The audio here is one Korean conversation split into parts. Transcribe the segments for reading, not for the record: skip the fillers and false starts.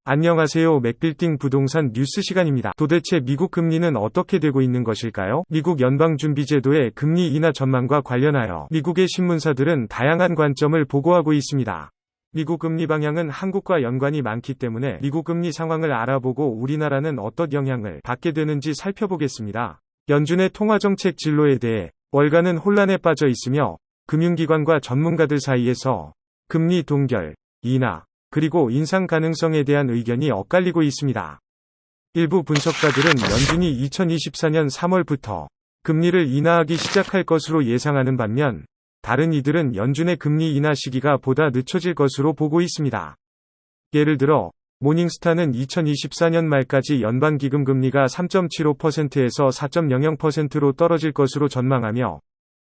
안녕하세요. 맥빌딩 부동산 뉴스 시간입니다. 도대체 미국 금리는 어떻게 되고 있는 것일까요? 미국 연방준비제도의 금리 인하 전망과 관련하여 미국의 신문사들은 다양한 관점을 보고하고 있습니다. 미국 금리 방향은 한국과 연관이 많기 때문에 미국 금리 상황을 알아보고 우리나라는 어떤 영향을 받게 되는지 살펴보겠습니다. 연준의 통화정책 진로에 대해 월가는 혼란에 빠져 있으며 금융기관과 전문가들 사이에서 금리 동결, 인하, 그리고 인상 가능성에 대한 의견이 엇갈리고 있습니다. 일부 분석가들은 연준이 2024년 3월부터 금리를 인하하기 시작할 것으로 예상하는 반면, 다른 이들은 연준의 금리 인하 시기가 보다 늦춰질 것으로 보고 있습니다. 예를 들어, 모닝스타는 2024년 말까지 연방기금 금리가 3.75%에서 4.00%로 떨어질 것으로 전망하며,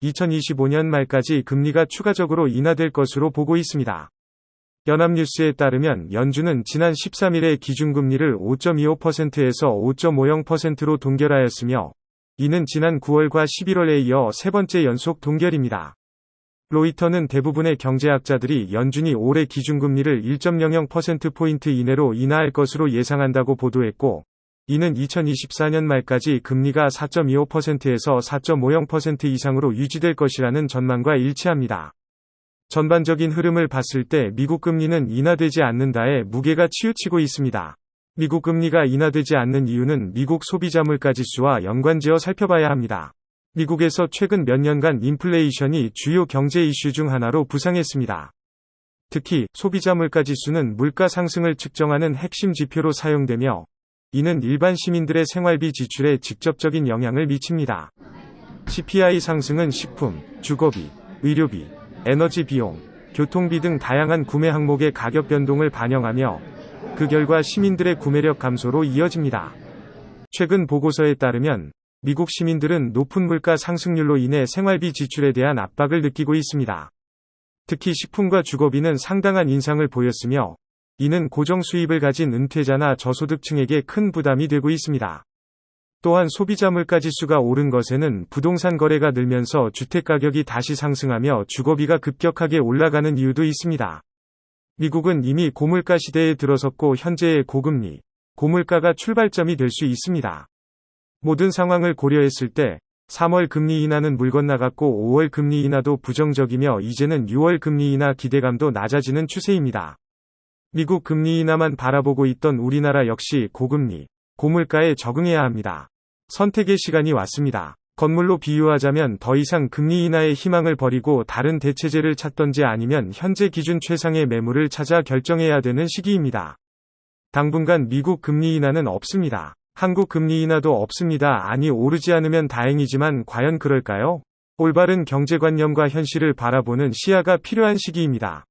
2025년 말까지 금리가 추가적으로 인하될 것으로 보고 있습니다. 연합뉴스에 따르면 연준은 지난 13일에 기준금리를 5.25%에서 5.50%로 동결하였으며, 이는 지난 9월과 11월에 이어 세 번째 연속 동결입니다. 로이터는 대부분의 경제학자들이 연준이 올해 기준금리를 1.00%포인트 이내로 인하할 것으로 예상한다고 보도했고, 이는 2024년 말까지 금리가 4.25%에서 4.50% 이상으로 유지될 것이라는 전망과 일치합니다. 전반적인 흐름을 봤을 때 미국 금리는 인하되지 않는다에 무게가 치우치고 있습니다. 미국 금리가 인하되지 않는 이유는 미국 소비자 물가지수와 연관지어 살펴봐야 합니다. 미국에서 최근 몇 년간 인플레이션이 주요 경제 이슈 중 하나로 부상했습니다. 특히 소비자 물가지수는 물가 상승을 측정하는 핵심 지표로 사용되며, 이는 일반 시민들의 생활비 지출에 직접적인 영향을 미칩니다. CPI 상승은 식품, 주거비, 의료비, 에너지 비용, 교통비 등 다양한 구매 항목의 가격 변동을 반영하며 그 결과 시민들의 구매력 감소로 이어집니다. 최근 보고서에 따르면 미국 시민들은 높은 물가 상승률로 인해 생활비 지출에 대한 압박을 느끼고 있습니다. 특히 식품과 주거비는 상당한 인상을 보였으며, 이는 고정 수입을 가진 은퇴자나 저소득층에게 큰 부담이 되고 있습니다. 또한 소비자 물가지수가 오른 것에는 부동산 거래가 늘면서 주택가격이 다시 상승하며 주거비가 급격하게 올라가는 이유도 있습니다. 미국은 이미 고물가 시대에 들어섰고 현재의 고금리, 고물가가 출발점이 될 수 있습니다. 모든 상황을 고려했을 때 3월 금리 인하는 물 건너갔고 5월 금리 인하도 부정적이며 이제는 6월 금리 인하 기대감도 낮아지는 추세입니다. 미국 금리 인하만 바라보고 있던 우리나라 역시 고금리, 고물가에 적응해야 합니다. 선택의 시간이 왔습니다. 건물로 비유하자면 더 이상 금리 인하의 희망을 버리고 다른 대체제를 찾던지 아니면 현재 기준 최상의 매물을 찾아 결정해야 되는 시기입니다. 당분간 미국 금리 인하는 없습니다. 한국 금리 인하도 없습니다. 아니, 오르지 않으면 다행이지만 과연 그럴까요? 올바른 경제관념과 현실을 바라보는 시야가 필요한 시기입니다.